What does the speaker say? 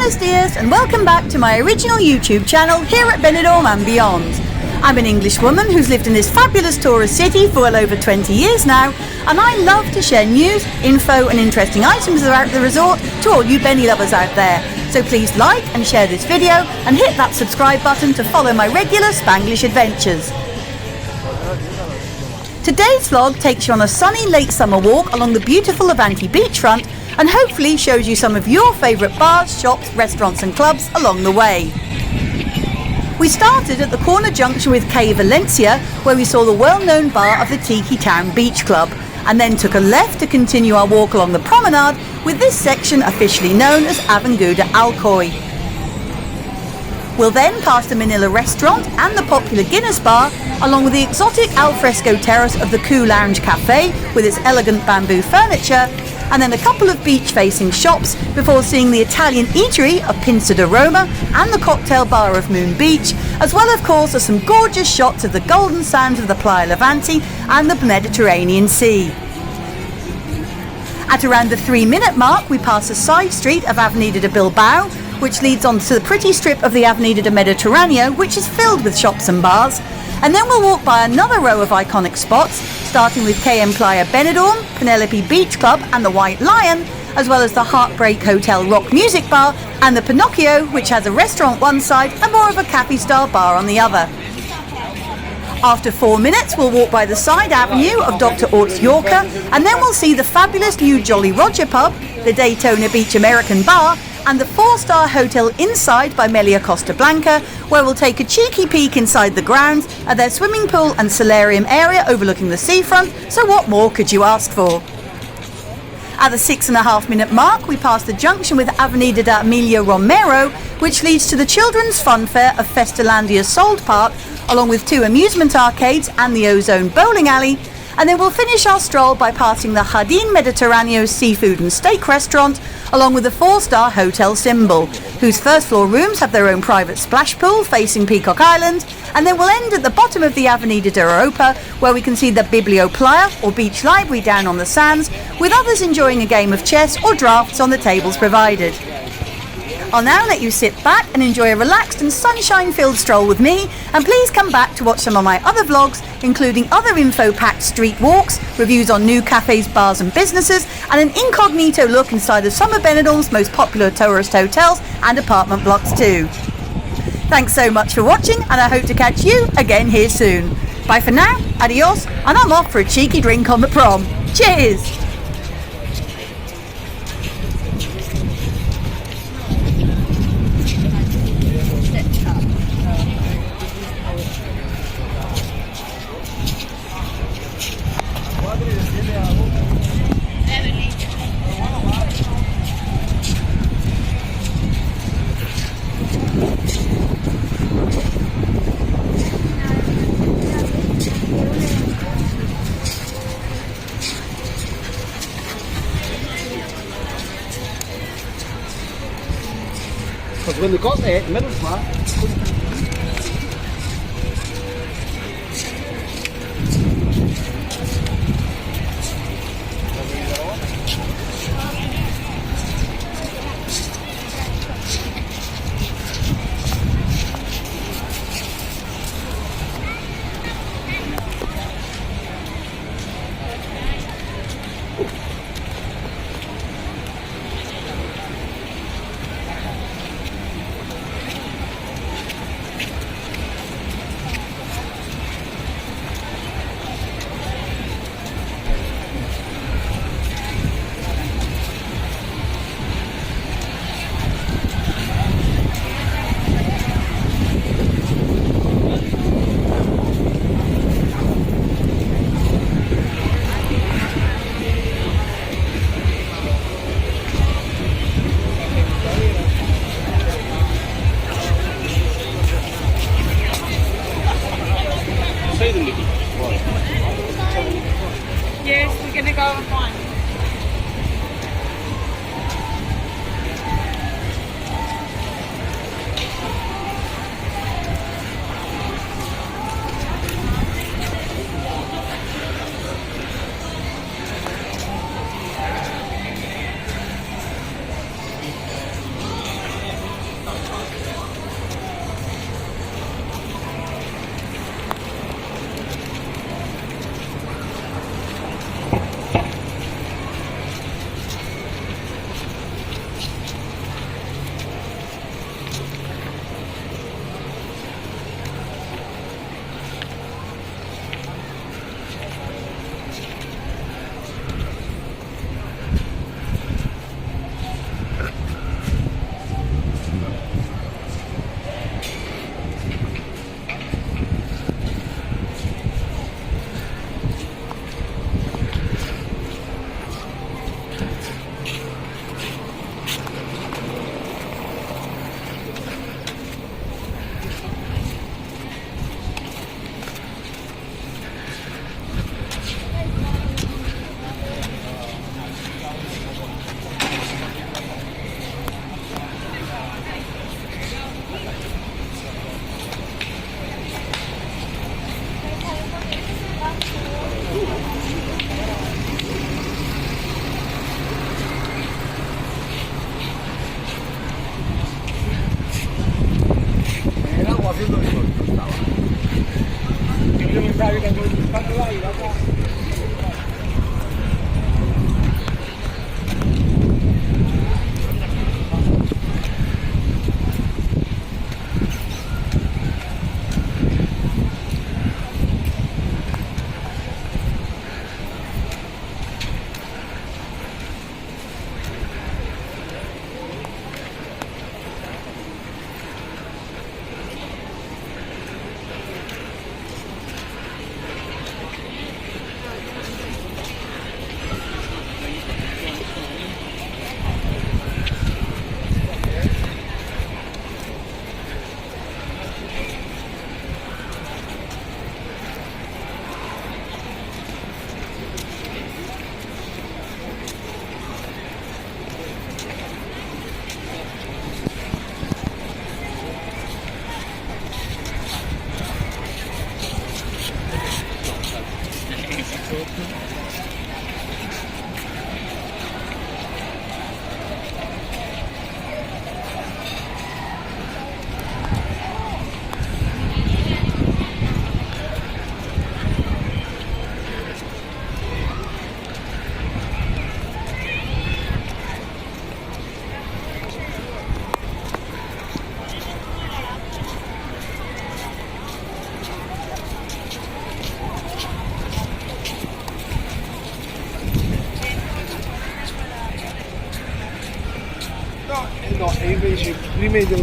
Buenos dias and welcome back to my original YouTube channel here at Benidorm and beyond. I'm an English woman who's lived in this fabulous tourist city for well over 20 years now, and I love to share news, info and interesting items about the resort to all you Benny lovers out there. So please like and share this video and hit that subscribe button to follow my regular Spanglish adventures. Today's vlog takes you on a sunny late summer walk along the beautiful Levante beachfront and hopefully shows you some of your favourite bars, shops, restaurants and clubs along the way. We started at the corner junction with Calle Valencia, where we saw the well-known bar of the Tiki Town Beach Club, and then took a left to continue our walk along the Promenade, with this section officially known as Avenida Alcoy. We'll then pass the Manila restaurant and the popular Guinness bar, along with the exotic alfresco terrace of the Cool Lounge Cafe with its elegant bamboo furniture, and then a couple of beach-facing shops before seeing the Italian eatery of Pinza de Roma and the cocktail bar of Moon Beach, as well of course as some gorgeous shots of the golden sands of the Playa Levante and the Mediterranean Sea. At around the 3-minute mark we pass a side street of Avenida de Bilbao, which leads on to the pretty strip of the Avenida de Mediterraneo, which is filled with shops and bars, and then we'll walk by another row of iconic spots, starting with KM Playa Benidorm, Penelope Beach Club and the White Lion, as well as the Heartbreak Hotel Rock Music Bar and the Pinocchio, which has a restaurant one side and more of a cafe-style bar on the other. After 4 minutes, we'll walk by the side avenue of Dr. Ort's Yorker, and then we'll see the fabulous new Jolly Roger pub, the Daytona Beach American Bar, and the 4-star hotel inside by Melia Costa Blanca, where we'll take a cheeky peek inside the grounds at their swimming pool and solarium area overlooking the seafront, so what more could you ask for? At the 6.5-minute mark, we pass the junction with Avenida de Emilia Romero, which leads to the children's fun fair of Festalandia Sold Park, along with 2 amusement arcades and the Ozone bowling alley, and then we'll finish our stroll by passing the Jardin Mediterraneo seafood and steak restaurant, along with the 4-star Hotel Cimbel, whose first-floor rooms have their own private splash pool facing Peacock Island, and then we'll end at the bottom of the Avenida de Europa, where we can see the Biblio Playa, or beach library down on the sands, with others enjoying a game of chess or drafts on the tables provided. I'll now let you sit back and enjoy a relaxed and sunshine-filled stroll with me, and please come back to watch some of my other vlogs, including other info-packed street walks, reviews on new cafes, bars and businesses, and an incognito look inside of some of Benidorm's most popular tourist hotels and apartment blocks too. Thanks so much for watching, and I hope to catch you again here soon. Bye for now, adios, and I'm off for a cheeky drink on the prom. Cheers! Because when they got there, middle flat. No, e invece prima di